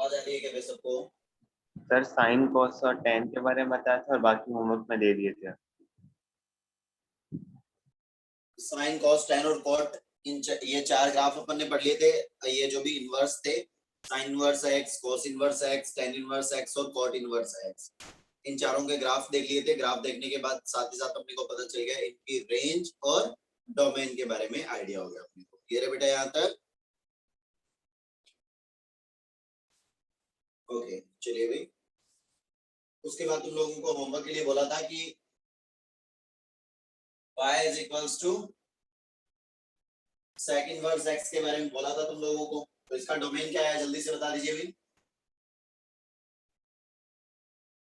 आवाज आ रही है क्या भाई सबको? सर साइन कॉस और टेन के बारे में बताया था और बाकी होमवर्क में दे दिए थे। साइन कॉस टेन और कॉट ये चार ग्राफ अपन ने पढ़ लिए थे। ये जो भी इनवर्स थे, sine inverse x, cos inverse x, tan inverse x और कॉट इनवर्स एक्स, इन चारों के ग्राफ देख लिए थे। ग्राफ देखने के बाद साथ ही साथ अपने को पता चल गया इनकी रेंज और डोमेन के बारे में आइडिया हो गया अपने को। ये रहे बेटा यहाँ तक। ओके चलिए भाई, उसके बाद तुम लोगों को होमवर्क के लिए बोला था कि y is equals to sec inverse x के बारे में बोला था तुम लोगों को। तो इसका डोमेन क्या है जल्दी से बता दीजिए भाई।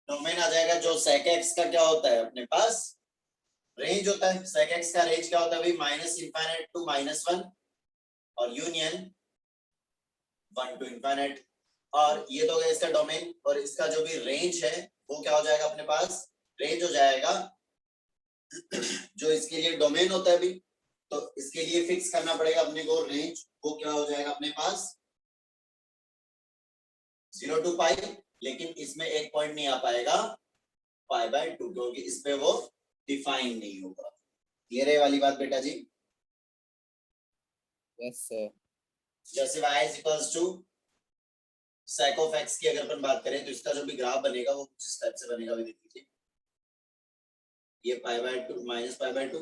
डोमेन आ जाएगा जो sec x का क्या होता है अपने पास रेंज होता है। sec x का रेंज क्या होता है भाई? Minus infinite to minus one और यूनियन वन टू इंफाइनाइट। और ये तो गया इसका डोमेन। और इसका जो भी रेंज है वो क्या हो जाएगा अपने पास? रेंज हो जाएगा जो इसके लिए डोमेन होता है भी, तो इसके लिए फिक्स करना पड़ेगा अपने को रेंज। वो क्या हो जाएगा अपने पास? 0 टू पाई। लेकिन इसमें एक पॉइंट नहीं आ पाएगा पाई बाय 2, क्योंकि इस पे वो डिफाइन नहीं होगा। क्लियर है वाली बात बेटा जी? Yes sir. जैसे y is equals to sec of x की अगर अपन बात करें तो इसका जो भी ग्राफ बनेगा वो कुछ इस टाइप से बनेगा। भी देख लीजिए, ये पाई बाय 2 माइनस पाई बाय 2,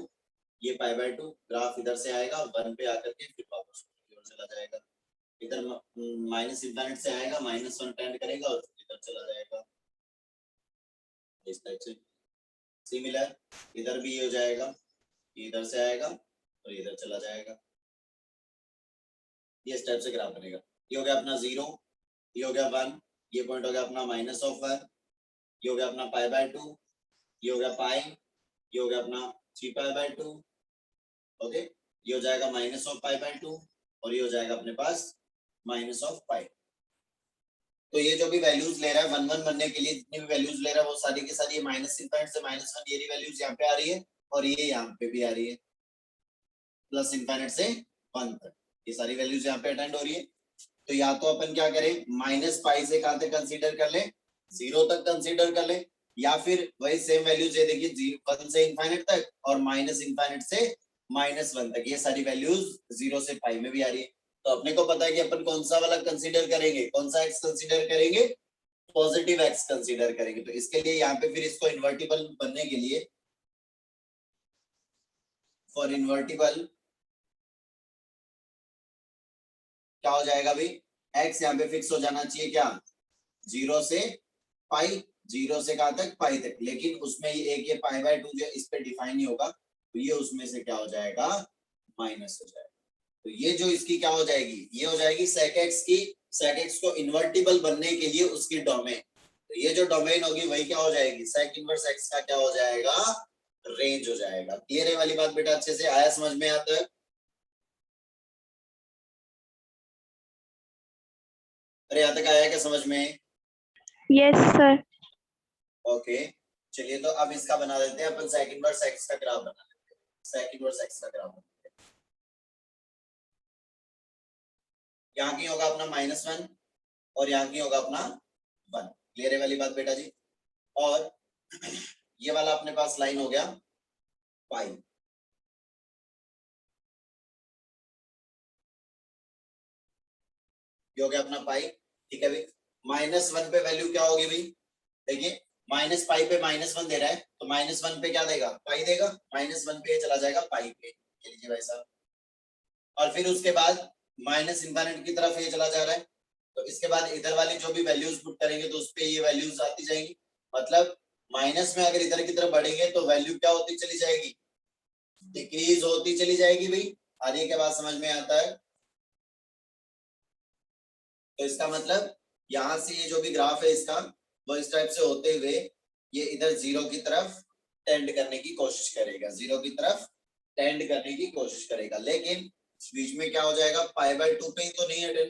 ये पाई बाय 2, ग्राफ इधर से आएगा 1 पे आकर के फिर वापस की ओर चला जाएगा। इधर माइनस इंफिनिट से आएगा -1 टेंड करेगा और इधर चला जाएगा इस टाइप से। सिमिलर इधर भी ये हो जाएगा, इधर से आएगा और इधर चला जाएगा। ये इस टाइप से ग्राफ बनेगा। ये हो गया अपना 0, ये हो गया 1, ये पॉइंट हो गया अपना -1, ये हो गया अपना पाई बाय 2, ये हो गया पाई, ये हो गया अपना 3 पाई बाय 2। ओके, ये हो जाएगा माइनस ऑफ पाई बाय 2 और ये हो जाएगा अपने पास माइनस ऑफ पाई। तो ये जो भी वैल्यूज ले रहा है 1 1 बनने के लिए, जितनी भी वैल्यूज ले रहा है वो सारी की सारी ये माइनस इंफिनिट से -1 ये वैल्यूज यहाँ पे आ रही है और ये यहाँ पे भी आ रही है प्लस इंफिनिट से 1 तक। ये सारी वैल्यूज यहाँ पे अटेंड हो रही है। तो या तो अपन क्या करें, माइनस पाई से कहां तक कंसीडर कर ले? 0 तक कंसीडर कर ले, या फिर वही सेम वैल्यूज ये देखिए 1 से इंफिनिट तक और माइनस इंफिनिट से -1 तक, ये सारी वैल्यूज 0 से पाई में भी आ रही है। तो अपने को पता है कि अपन कौन सा वाला कंसीडर करेंगे, कौन सा एक्स कंसीडर करेंगे? पॉजिटिव एक्स कंसीडर करेंगे। तो इसके लिए यहाँ पे फिर इसको इन्वर्टिबल बनने के लिए, फॉर इन्वर्टिबल क्या हो जाएगा भाई? एक्स यहाँ पे फिक्स हो जाना चाहिए क्या? 0 से पाई, 0 से कहां तक? पाई तक। लेकिन उसमें ये एक ये पाई बाय 2 जो इस पे डिफाइन नहीं होगा, तो ये उसमें से क्या हो जाएगा? माइनस हो जाएगा। तो ये जो इसकी क्या हो जाएगी? ये हो जाएगी sec x की। sec x को इन्वर्टिबल बनने के लिए उसकी डोमेन, तो ये जो डोमेन होगी वही क्या हो जाएगी? sec इनवर्स x का क्या हो जाएगा? रेंज हो जाएगा। क्लियर है वाली बात बेटा? अच्छे से आया समझ में आता है? अरे यहाँ तक आया क्या समझ में? Yes sir. ओके चलिए, तो अब इसका बना देते हैं अपन sec इनवर्स x का ग्राफ बना लेते हैं। sec इनवर्स x का ग्राफ बनाते हैं। यहाँ की होगा अपना -1 और यहाँ की होगा अपना 1। क्लियर है वाली बात बेटा जी? और ये वाला अपने पास लाइन हो गया पाई। ये हो गया अपना पाई। ठीक है भाई, -1 पे वैल्यू क्या होगी भाई? देखिए माइनस पाई पे -1 दे रहा है, तो -1 पे क्या देगा? पाई देगा। -1 पे चला जाएगा पाई पे, ये लीजिए भाई साहब। और फिर उसके बाद माइनस इंफिनिट की तरफ ये चला जा रहा है, तो इसके बाद इधर वाली जो भी वैल्यूज पुट करेंगे तो उस पे ये वैल्यूज आती जाएंगी। मतलब माइनस में अगर इधर की तरफ बढ़ेंगे तो वैल्यू क्या होती चली जाएगी? डिक्रीज होती चली जाएगी भाई। आगे के बाद समझ में आता है? तो इसका मतलब यहाँ से ये जो भी ग्राफ है इसका वो इस टाइप से होते हुए ये इधर 0 की तरफ टेंड करने की कोशिश करेगा, 0 की तरफ टेंड करने की कोशिश करेगा। लेकिन बीच में क्या हो जाएगा? पाई बाय 2 पे ही तो नहीं है।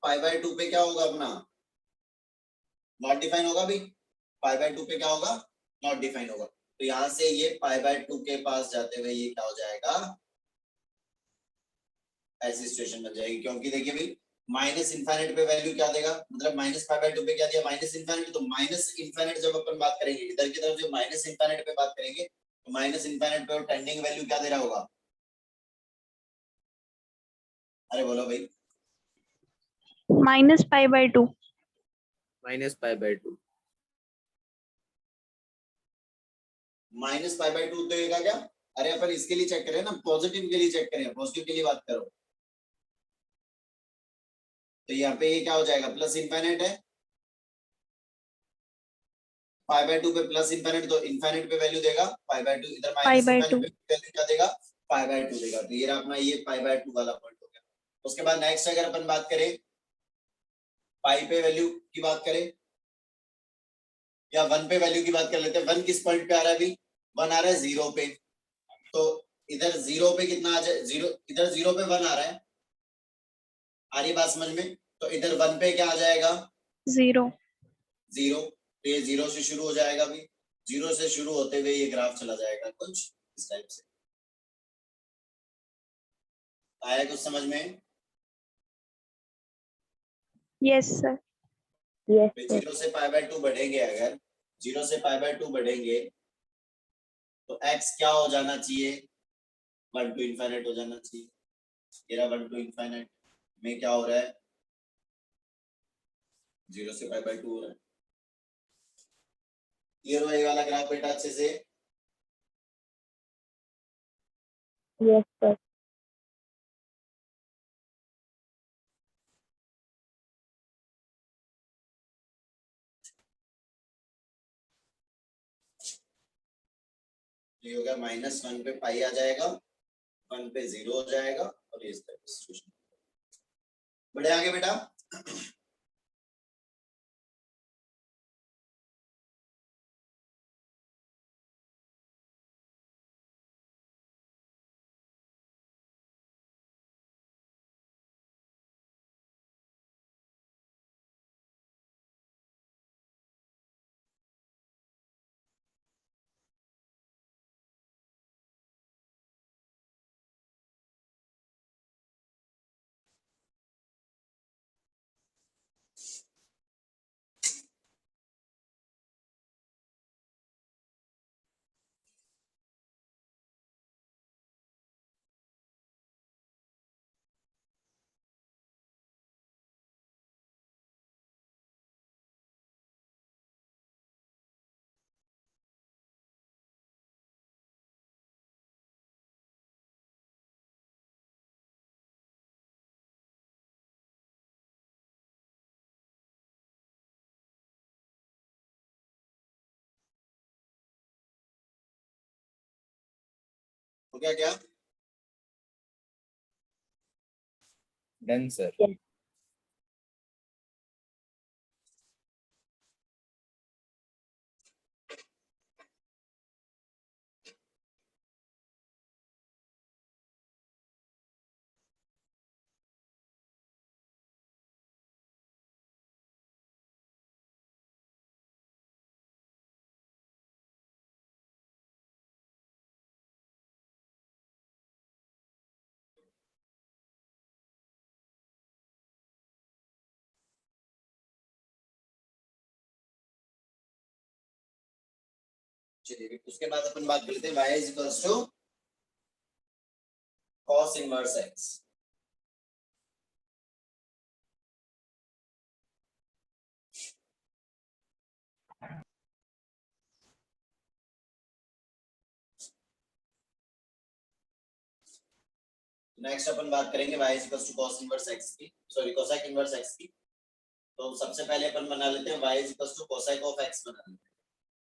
पाई बाय 2 पे क्या होगा अपना? नॉट डिफाइन होगा भी। पाई बाय 2 पे क्या होगा? नॉट डिफाइन होगा। तो यहाँ से ये पाई बाय 2 के पास जाते हुए ये क्या हो जाएगा? ऐसी सिचुएशन बन जाएगी। क्योंकि देखिए भाई माइनस इनफाइनाइट पे वैल्यू क्या देगा, मतलब माइनस पाई बाय 2 पे क्या दिया, माइनस इनफाइनाइट। तो माइनस इनफाइनाइट जब अपन बात करेंगे इधर की तरफ, जब माइनस इनफाइनाइट पे बात करेंगे तो माइनस इनफाइनाइट पे टेंडिंग वैल्यू क्या दे रहा होगा, अरे बोलो भाई, -π/2। -π/2। माइनस पाई बाय 2 देगा क्या, अरे अपन इसके लिए चेक करें ना, पॉजिटिव के लिए चेक करें, पॉजिटिव के लिए बात करो। तो यहाँ पे ये क्या हो जाएगा, प्लस इनफाइनाइट है, पाई बाय 2 पे प्लस इनफाइनाइट, तो इनफाइनाइट पे वैल्यू देगा पाई बाय 2, इधर माइनस π/2। इनफाइनाइट पे वैल्यू क्या देगा, पाई बाय 2 देगा। तो ये रहा अपना ये पाई बाय 2 वाला पॉइंट हो गया। उसके बाद नेक्स्ट अगर अपन बात करें पाई पे वैल्यू की बात करें या 1 पे वैल्यू की बात कर लेते हैं। 1 किस पॉइंट पे आ रहा है अभी, 1 आ रहा है 0 पे, तो इधर 0 पे कितना आ जाए, 0 इधर 0 पे 1 आ रहा है, आ रही बात समझ में। तो इधर 1 पे क्या आ जाएगा, 0। 0, तो ये 0 से शुरू हो जाएगा, भी 0 से शुरू होते हुए ये ग्राफ चला जाएगा कुछ इस टाइप से। आया कुछ समझ में, यस सर। फिर 0 से पाई बाय 2 बढ़ेंगे, अगर 0 से पाई बाय 2 बढ़ेंगे तो x क्या हो जाना चाहिए, 1 टू इनफाइनाइट हो जाना चाहिए। मेरा 1 टू इनफाइनाइट में क्या हो रहा है, 0 से पाई बाय 2 हो रहा है। ये वाला ग्राफ बेटा अच्छे से, यस सर। ये हो गया -1 पे पाई आ जाएगा, 1 पे 0 हो जाएगा, और ये इस तरह की सिचुएशन। बढ़े आगे बेटा, हो गया क्या, डन सर। चलिए उसके बाद अपन बात कर लेते हैं y is equals to cos inverse x। Next अपन बात करेंगे y is equals to cos inverse x की, सॉरी cosec इनवर्स x की। तो सबसे पहले अपन बना लेते हैं y is equals to cosec of x बना लेते हैं।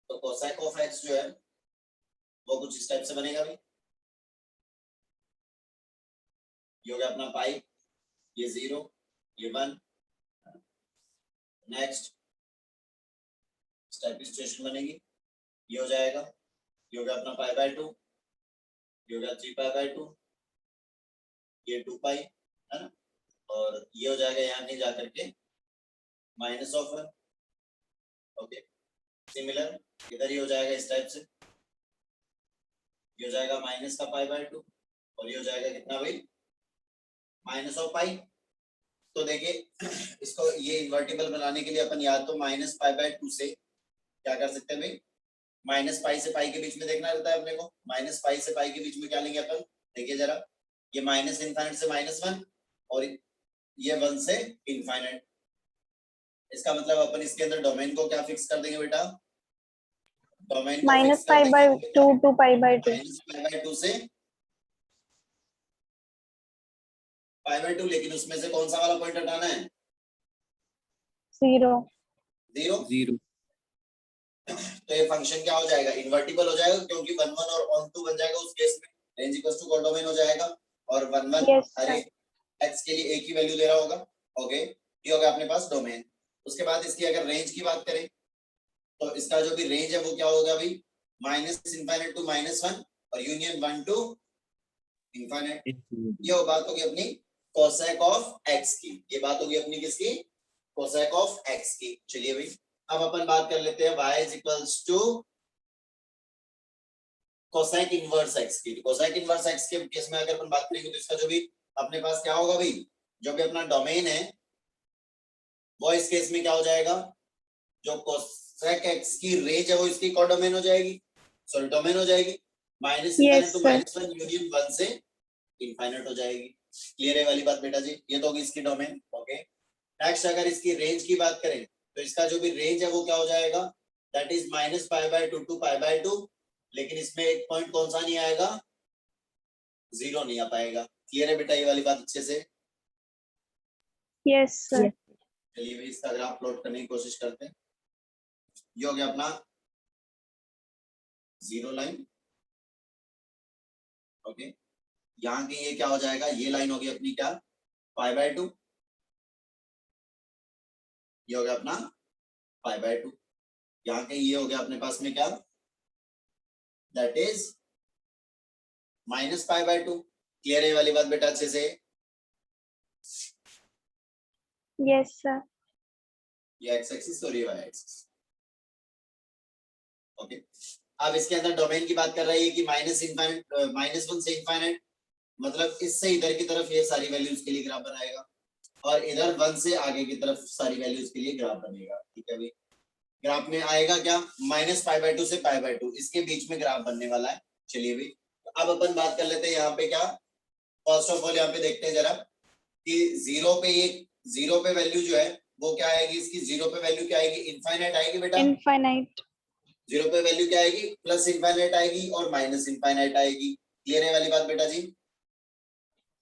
तो cosec ऑफ x जो है वो कुछ इस टाइप से बनेगा भी, ये हो गया अपना पाई, ये 0, ये 1, नेक्स्ट इस टाइप की सिचुएशन बनेगी, ये हो जाएगा, ये हो गया अपना पाई बाय 2, ये हो गया 3 पाई बाय 2, ये 2 पाई है ना, और ये हो जाएगा यहाँ कहीं जाकर के माइनस ऑफ 1। ओके, सिमिलर इधर ये हो जाएगा इस टाइप से, ये हो जाएगा माइनस का पाई बाय 2, और ये हो जाएगा कितना भाई, माइनस ऑफ पाई। तो देखिए इसको ये इन्वर्टिबल बनाने के लिए अपन या तो माइनस पाई बाय 2 से क्या कर सकते हैं भाई, माइनस पाई से पाई के बीच में देखना रहता है अपने को, माइनस पाई से पाई के बीच में क्या लेंगे अपन, देखिए जरा, ये माइनस इनफाइनाइट से -1 और ये 1 से इनफाइनाइट। इसका मतलब अपन इसके अंदर डोमेन को क्या फिक्स कर देंगे बेटा, डोमेन को minus फिक्स कर pi by देंगे 2 to pi by 2. Minus pi by 2 से पाई बाय 2, लेकिन उसमें से कौन सा वाला पॉइंट हटाना है, 0. 0। 0. तो ये फंक्शन क्या हो जाएगा, इन्वर्टिबल हो जाएगा, क्योंकि 1 1 और ऑन 2 बन जाएगा उस केस में, रेंज इक्वल्स टू कोडोमेन हो जाएगा, और 1 1 Yes, हर sir. एक x के लिए एक ही वैल्यू दे रहा होगा। ओके, ये होगा अपने पास डोमेन। उसके बाद इसकी अगर रेंज की बात करें तो इसका जो भी रेंज है वो क्या होगा भाई, माइनस इनफाइनाइट टू -1 और यूनियन 1 टू इनफाइनाइट। ये बात होगी अपनी कोसेक ऑफ x की, ये बात होगी अपनी किसकी, कोसेक ऑफ x की। चलिए भाई अब अपन बात कर लेते हैं y is equals to cosec inverse x की। कोसेक इनवर्स x के केस में अगर अपन बात करेंगे तो इसका जो भी अपने पास क्या होगा भाई, जो भी अपना डोमेन है वो इस केस में क्या हो जाएगा, जो कोसेक x की रेंज है वो इसकी कोडोमेन हो जाएगी, सॉरी डोमेन हो जाएगी, minus infinite Yes, to sir. -1 union 1 से इनफाइनाइट हो जाएगी। क्लियर है वाली बात बेटा जी, ये तो होगी इसकी डोमेन। ओके, नेक्स्ट अगर इसकी रेंज की बात करें तो इसका जो भी रेंज है वो क्या हो जाएगा, that is minus pi by 2 to pi by 2, लेकिन इसमें एक पॉइंट कौन सा नहीं आएगा, 0 नहीं आ पाएगा। क्लियर है बेटा ये वाली बात अच्छे से। Yes, sir. Yes. चलिए भाई इसका ग्राफ प्लॉट करने की कोशिश करते हैं। ये हो गया अपना 0 लाइन। ओके, यहाँ की ये क्या हो जाएगा, ये लाइन होगी अपनी क्या, पाई बाय 2, ये हो गया अपना पाई बाय 2, यहाँ के ये हो गया अपने पास में क्या, that is minus pi by 2। Clear है वाली बात बेटा अच्छे से। Yes, sir. ये एक्स एक्सिस और ये वाई एक्सिस। ओके, अब इसके अंदर डोमेन की बात कर रही है कि -1 से इनफाइनाइट, मतलब इससे इधर की तरफ ये सारी वैल्यूज के लिए ग्राफ बनाएगा और इधर 1 से आगे की तरफ सारी वैल्यूज के लिए ग्राफ बनेगा। ठीक है भाई, ग्राफ में आएगा क्या, माइनस पाई बाय 2 से पाई बाय 2, इसके बीच में ग्राफ बनने वाला है। चलिए भाई अब अपन बात कर लेते हैं यहाँ पे क्या, फर्स्ट ऑफ ऑल यहाँ पे देखते हैं जरा कि 0 पे वैल्यू जो है वो क्या आएगी, इसकी 0 पे वैल्यू क्या आएगी, इनफाइनाइट आएगी बेटा। Infinite. 0 पे वैल्यू क्या आएगी, प्लस इनफाइनाइट आएगी और माइनस इनफाइनाइट आएगी। क्लियर है वाली बात बेटा जी।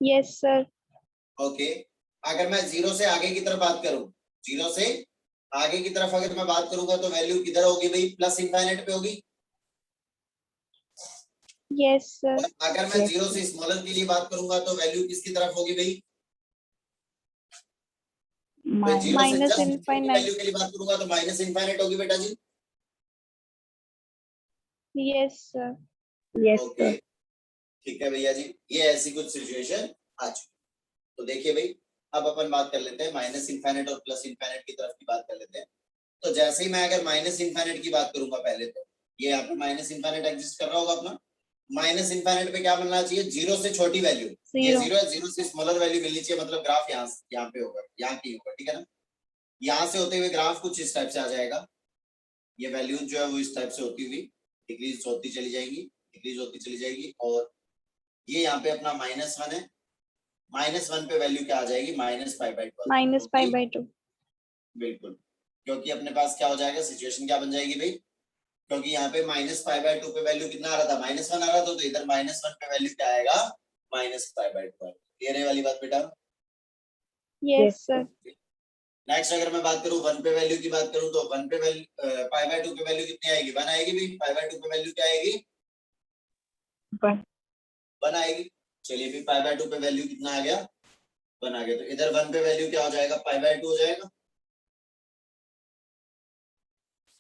Yes, sir. ओके, अगर मैं 0 से आगे की तरफ बात करूं, 0 से आगे की तरफ अगर मैं बात करूंगा तो वैल्यू किधर होगी भाई, प्लस इनफाइनाइट पे होगी। Yes, sir. और अगर मैं 0 से स्मॉलर के लिए बात करूंगा तो वैल्यू किसकी तरफ होगी भाई, मैं 0 से Minus जस्ट infinite. वैल्यू के लिए बात करूंगा तो माइनस इनफाइनाइट होगी बेटा जी। Yes, sir. Yes, okay, sir. ठीक है भैया जी, ये ऐसी कुछ सिचुएशन आ चुकी। तो देखिए भाई अब अपन बात कर लेते हैं माइनस इनफाइनाइट और प्लस इनफाइनाइट की तरफ की बात कर लेते हैं। तो जैसे ही मैं अगर माइनस इनफाइनाइट की बात करूंगा पहले, तो ये यहाँ पे माइनस इनफाइनाइट एग्जिस्ट कर रहा होगा अपना, माइनस इनफाइनाइट पे क्या बनना चाहिए, 0 से छोटी वैल्यू, ये 0. 0 है, 0 से स्मॉलर वैल्यू मिलनी चाहिए, मतलब ग्राफ यहाँ पे होगा, यहाँ की होगा। ठीक है ना, यहाँ से होते हुए ग्राफ कुछ इस टाइप से आ जाएगा, ये वैल्यू जो है वो इस टाइप से होती हुई डिक्रीज होती चली जाएगी, डिक्रीज होती चली जाएगी, और ये यहाँ पे अपना -1 है, -1 पे वैल्यू क्या आ जाएगी, minus pi by 2। Minus pi by 2. बिल्कुल, क्योंकि अपने पास क्या हो जाएगा, सिचुएशन क्या बन जाएगी भाई, क्योंकि यहाँ पे माइनस पाई बाय 2 पे वैल्यू कितना आ रहा था, -1 आ रहा था, तो इधर -1 पे वैल्यू क्या आएगा, माइनस पाई बाय 2। क्लियर है वाली बात बेटा। Yes, sir. नेक्स्ट अगर मैं बात करूं 1 पे वैल्यू की बात करूं तो 1 पे वैल्यू पाई बाय 2 पे वैल्यू कितनी आएगी, 1 आएगी भाई, पाई बाय 2 पे वैल्यू क्या आएगी, 1. 1 आएगी। चलिए फिर पाई बाय 2 पे वैल्यू कितना आ गया, 1 आ गया, तो इधर 1 पे वैल्यू क्या हो जाएगा, पाई बाय 2 हो जाएगा।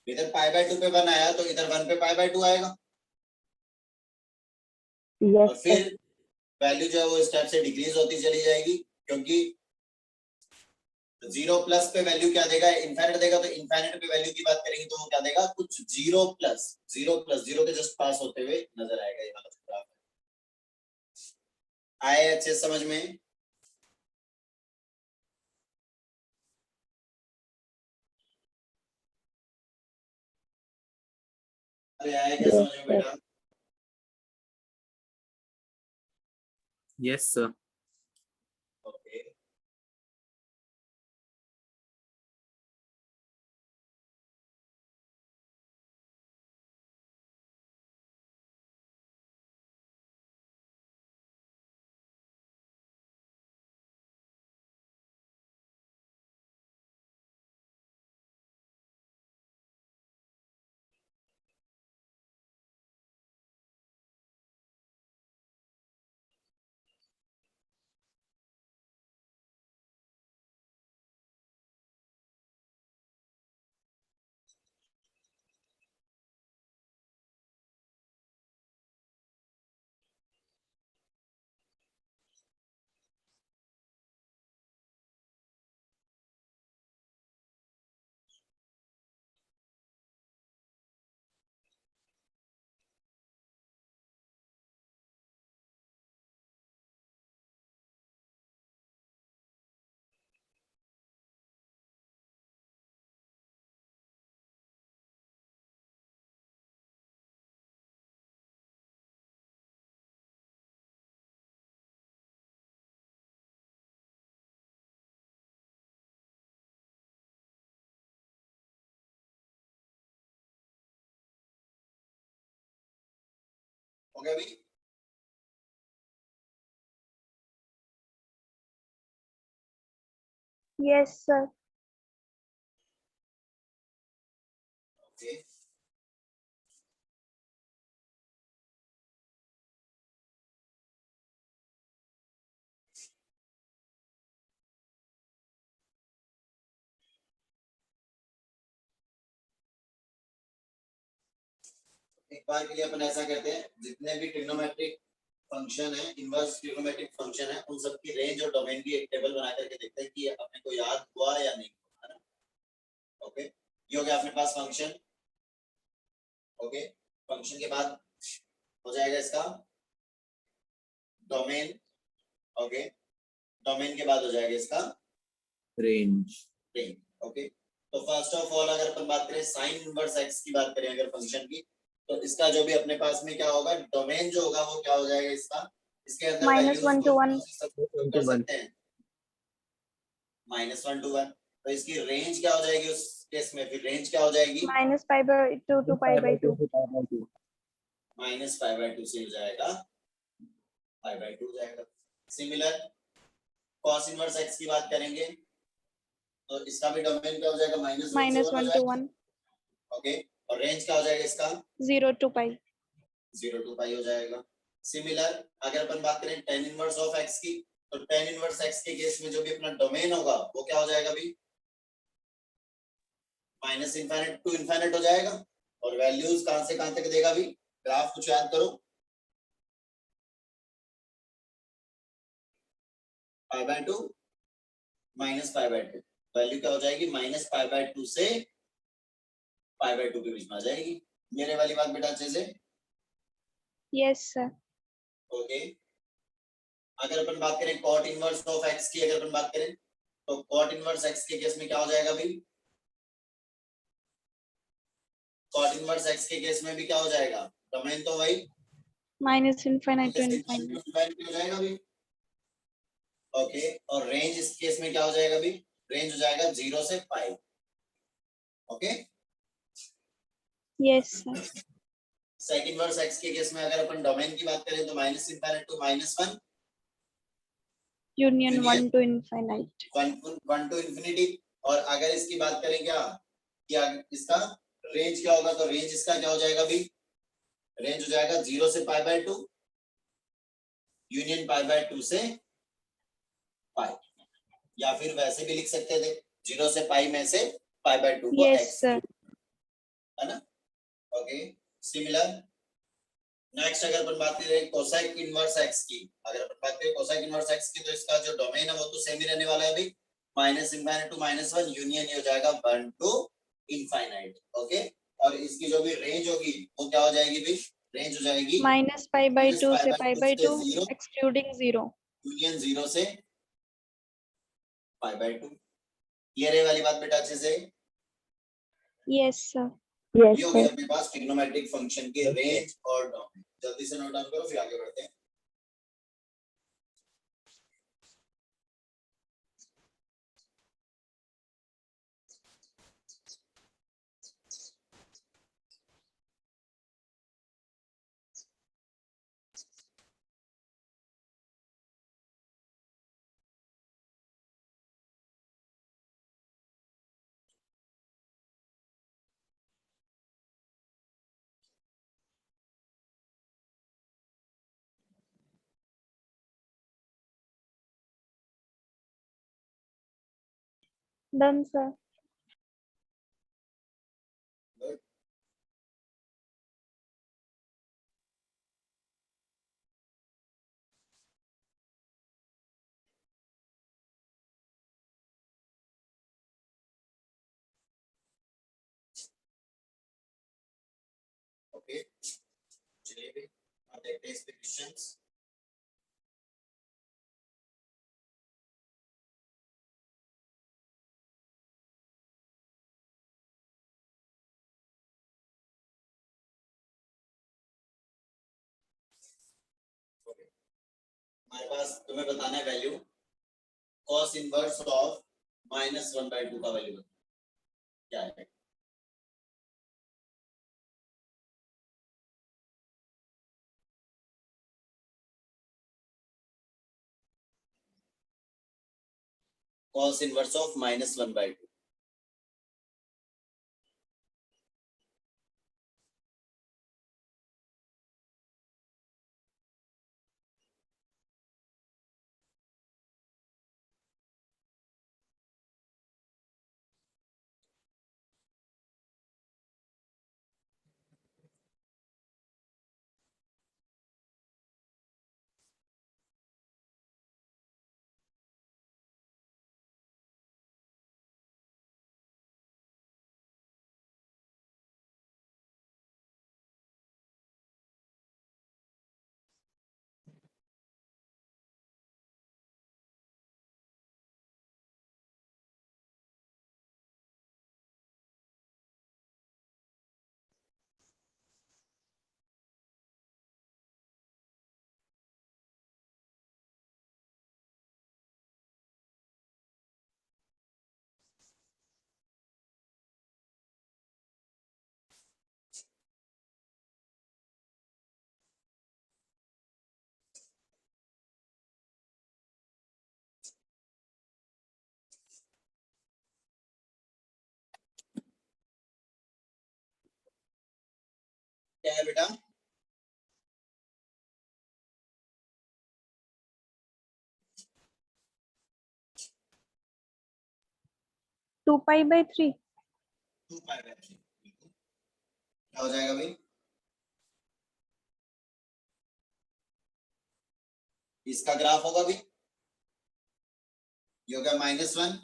इधर पाई बाय 2 पे 1 आया तो इधर 1 पे पाई बाय 2 आएगा, Yes, और sir. फिर वैल्यू जो है वो इस टाइप से डिक्रीज होती चली जाएगी, क्योंकि 0 प्लस पे वैल्यू क्या देगा, इनफाइनाइट देगा, तो इनफाइनाइट पे वैल्यू की बात करेंगे तो वो क्या देगा, कुछ 0 प्लस 0 के जस्ट पास होते हुए नजर आएगा। ये वाला ग्राफ आए अच्छे समझ में। अरे आया क्या Yes, समझ में sir. बेटा? Yes, sir. ओके ओके अभी Yes, sir. ओके एक बार के लिए अपन ऐसा कहते हैं, जितने भी ट्रिग्नोमेट्रिक फंक्शन है, इनवर्स ट्रिग्नोमेट्रिक फंक्शन है, उन सबकी रेंज और डोमेन की एक टेबल बना करके देखते हैं कि ये अपने को याद हुआ या नहीं हुआ, है ना? ओके ये हो गया अपने पास फंक्शन। ओके फंक्शन के बाद हो जाएगा इसका डोमेन। ओके डोमेन के बाद हो जाएगा इसका Range. रेंज। ओके तो फर्स्ट ऑफ ऑल अगर अपन बात करें साइन इनवर्स एक्स की बात करें अगर फंक्शन की, तो इसका जो भी अपने पास में क्या होगा, डोमेन जो होगा वो क्या हो जाएगा इसका, इसके अंदर -1 to 1. कर सकते हैं -1 to 1। तो इसकी रेंज क्या हो जाएगी उस केस में, फिर रेंज क्या हो जाएगी -π/2 to π/2. -π/2 से हो जाएगा π/2 हो जाएगा। सिमिलर cos इनवर्स x की बात करेंगे तो इसका भी डोमेन क्या हो जाएगा, -1 to 1. ओके और रेंज क्या हो जाएगा इसका 0 to π. 0 to π हो जाएगा। सिमिलर अगर अपन बात करें tan इनवर्स ऑफ x की, तो tan इनवर्स x के केस में जो भी अपना डोमेन होगा वो क्या हो जाएगा भी -∞ टू इनफाइनाइट हो जाएगा। और वैल्यूज कहां से कहां तक देगा भी, ग्राफ कुछ याद करो, π/2 -π/2 वैल्यू क्या हो जाएगी -π/2 से π/2 के बीच में आ जाएगी। मेरे वाली बात बेटा अच्छे से Yes, sir. ओके। अगर अपन बात करें cot इनवर्स ऑफ x की, अगर अपन बात करें तो cot इनवर्स x के केस में क्या हो जाएगा भी, cot इनवर्स x के केस में भी क्या हो जाएगा, डोमेन तो वही -∞ to ∞. हो जाएगा भी। ओके और रेंज इस केस में क्या हो जाएगा भी, रेंज हो जाएगा 0 से pi. Okay Yes, sir. Sec inverse x के केस में अगर अपन डोमेन की बात करें तो -∞ to -1 Union Union. 1 to infinite. 1 to infinity। और अगर इसकी बात करें क्या इसका रेंज क्या होगा, तो रेंज इसका क्या हो जाएगा भी, रेंज हो जाएगा 0 से π/2 यूनियन π/2 से पाई, या फिर वैसे भी लिख सकते थे 0 से पाई में से π/2 को Yes, x, sir. है ना? ओके सिमिलर नेक्स्ट अगर अपन बात करें कोसाइक इनवर्स x की, अगर अपन बात करें कोसाइक इनवर्स x की, तो इसका जो डोमेन है वो तो सेम ही रहने वाला है अभी, -∞ to -1 यूनियन ये हो जाएगा 1 to इनफाइनाइट। ओके और इसकी जो भी रेंज होगी वो क्या हो जाएगी भी, रेंज हो जाएगी -π/2 से π/2 0 excluding 0. यूनियन 0 से π/2। क्लियर है वाली बात बेटा अच्छे से? Yes, sir. Yes, ये हो गया sir. अपने पास ट्रिग्नोमेट्रिक फंक्शन के रेंज और डोमेन। जल्दी से नोट डाउन करो फिर आगे बढ़ते हैं। Done, sir. Good. ओके, चलिए फिर अब देखते हैं इसके क्वेश्चंस। हमारे पास तुम्हें बताना है वैल्यू cos इनवर्स ऑफ -1/2 का वैल्यू क्या है। cos inverse of -1/2। क्या है बेटा? Two pi by 3. 2π/3 क्या हो जाएगा भाई? इसका ग्राफ होगा भी, ये हो गया -1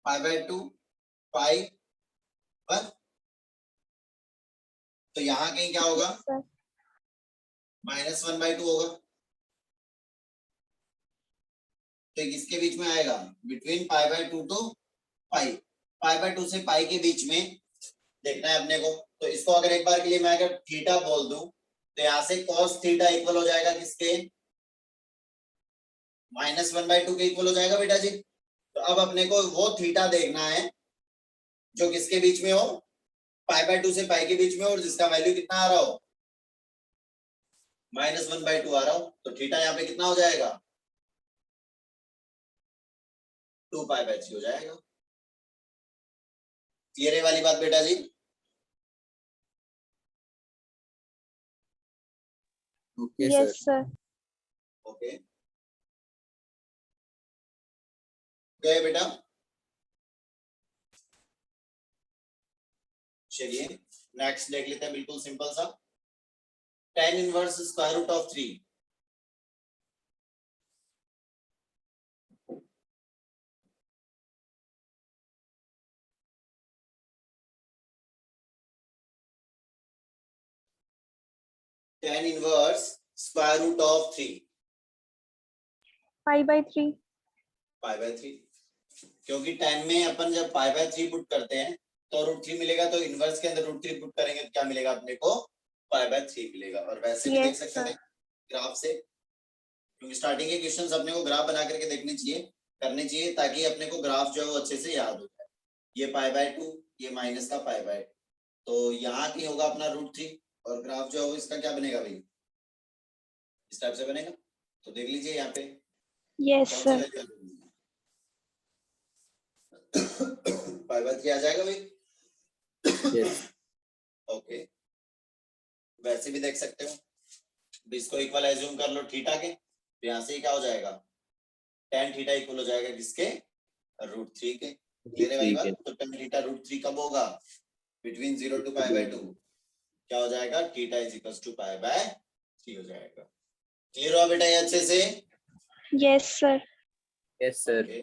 π/2 π/1। तो यहाँ कहीं क्या होगा? Sir. -1/2 होगा। तो किसके बीच में आएगा? बिटवीन π/2 टू पाई। π/2 से पाई के बीच में देखना है अपने को। तो इसको अगर एक बार के लिए मैं अगर थीटा बोल दूं तो यहाँ से cos थीटा इक्वल हो जाएगा किसके? -1/2 के इक्वल हो जाएगा बेटा जी। तो अब अपने को वो थीटा देखना है जो किसके बीच में हो? π/2 से पाई के बीच में, और जिसका वैल्यू कितना आ रहा हो? -1/2 आ रहा हो। तो थीटा यहाँ पे कितना हो जाएगा? 2π/3 हो जाएगा। क्लियर है वाली बात बेटा जी? Okay, Yes, sir. sir. Okay गए बेटा? चलिए नेक्स्ट देख लेते हैं, बिल्कुल सिंपल सा। tan inverse square root of 3। tan inverse square root of 3 Pi by 3. π/3। क्योंकि tan में अपन जब π/3 पुट करते हैं तो √3 मिलेगा, तो इनवर्स के अंदर √3 पुट करेंगे तो क्या मिलेगा अपने को, π/3 मिलेगा। और वैसे भी देख Yes, सकते sir. थे ग्राफ से, क्योंकि स्टार्टिंग के क्वेश्चंस अपने को ग्राफ बना करके देखने चाहिए, करने चाहिए, ताकि अपने को ग्राफ जो है वो अच्छे से याद हो जाए। ये π/2, ये माइनस का π/2, तो यहाँ की होगा अपना √3, और ग्राफ जो है वो इसका क्या बनेगा भाई, इस टाइप से बनेगा। तो देख लीजिए यहाँ पे Yes, कौन सी sir. वैल्यू π/3 आ जाएगा भाई। Yes. ओके, वैसे भी देख सकते हो, अब इसको इक्वल एज्यूम कर लो थीटा के, तो यहाँ से क्या हो जाएगा, tan थीटा इक्वल हो जाएगा किसके, √3 के। क्लियर है भाई बात? तो tan थीटा √3 कब होगा, बिटवीन 0 to π/2, क्या हो जाएगा, थीटा इज इक्वल टू π/3 हो जाएगा। क्लियर हुआ बेटा ये अच्छे से? Yes, sir. Yes, sir. Okay.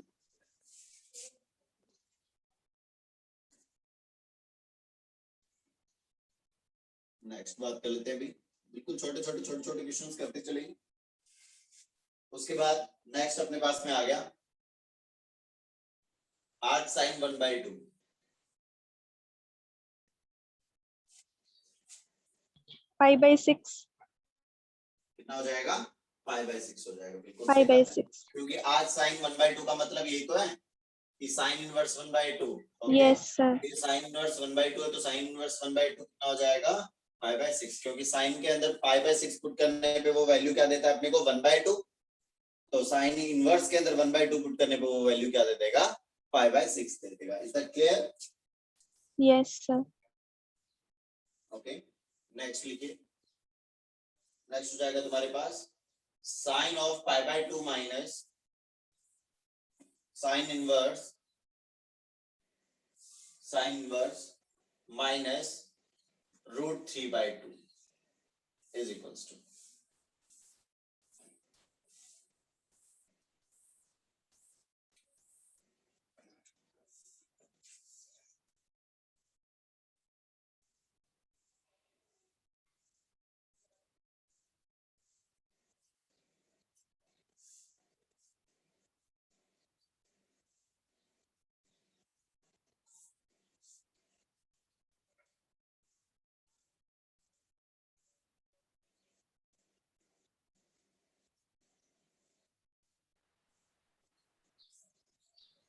Next बात कर लेते हैं अभी, बिल्कुल छोटे छोटे क्वेश्चंस करते चलेंगे। उसके बाद नेक्स्ट अपने पास में आ गया arc sin 1/2। π/6. कितना हो जाएगा, π/6 हो जाएगा। बिल्कुल Pi सही by बात है। 6. क्योंकि arc sin 1/2 का मतलब यही तो है कि sin इनवर्स 1/2। Yes, sir. ये sin इनवर्स 1/2 है, तो sin इनवर्स 1/2 कितना हो जाएगा, π/6, क्योंकि sin के अंदर π/6 पुट करने पे वो वैल्यू क्या देता है अपने को, 1/2, तो sin इनवर्स के अंदर 1/2 पुट करने पे वो वैल्यू क्या दे देगा, π/6 दे देगा। Is that clear? Yes, sir. Okay, next लिखिए। नेक्स्ट हो जाएगा तुम्हारे पास sin of π/2 minus sin inverse minus √3/2 is equals to,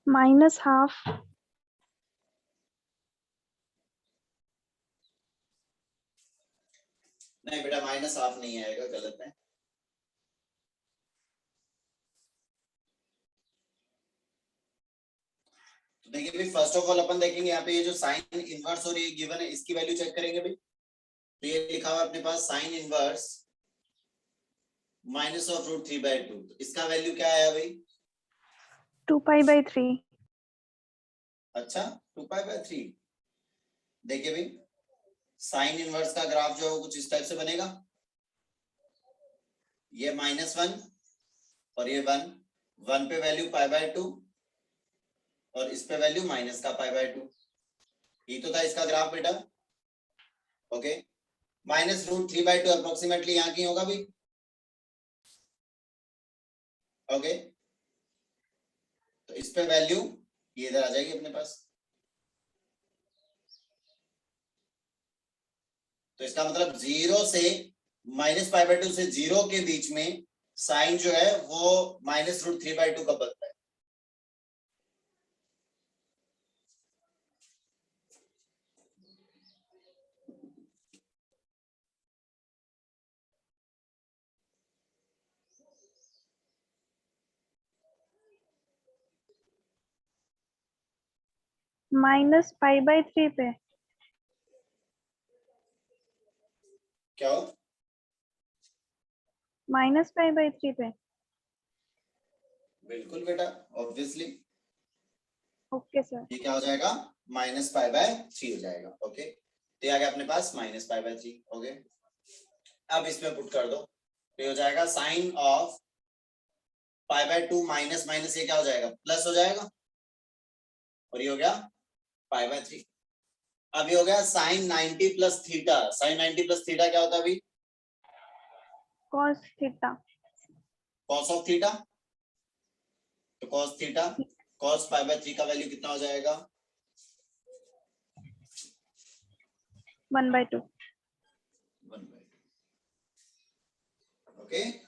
-½ नहीं बेटा -½ नहीं आएगा, गलत है। तो देखिए भाई, फर्स्ट ऑफ ऑल अपन देखेंगे यहाँ पे ये जो साइन इनवर्स और ये गिवन है, इसकी वैल्यू चेक करेंगे भाई। तो ये लिखा हुआ है अपने पास साइन इनवर्स माइनस ऑफ √3/2, तो इसका वैल्यू क्या आया भाई, 2π/3. अच्छा 2π/3। देखिए भाई, साइन इनवर्स का ग्राफ जो है वो कुछ इस टाइप से बनेगा, ये -1 और ये 1 पे वैल्यू π/2 और इस पे वैल्यू माइनस का π/2, ये तो था इसका ग्राफ बेटा। ओके, माइनस √3/2 अप्रोक्सीमेटली यहाँ की होगा भाई। ओके, तो इस पे वैल्यू ये इधर आ जाएगी अपने पास, तो इसका मतलब 0 से -π/2 से 0 के बीच में साइन जो है वो -√3/2 का बनता है। -π/3 पे क्या हो, -π/3 पे। बिल्कुल बेटा, ऑब्वियसली ओके सर। ये क्या हो जाएगा, -π/3 हो जाएगा। ओके, तो ये आ गया अपने पास -π/3। ओके, अब इसमें पुट कर दो, तो ये हो जाएगा साइन ऑफ π/2 माइनस माइनस ये क्या हो जाएगा, प्लस हो जाएगा, और ये हो गया π/3। अब ये हो गया sine 90 plus theta. Sine 90 plus theta क्या होता है अभी, cos थीटा। कॉस ऑफ थीटा, तो कॉस थीटा, कॉस π/3 का वैल्यू कितना हो जाएगा, 1/2. 1/2. Okay.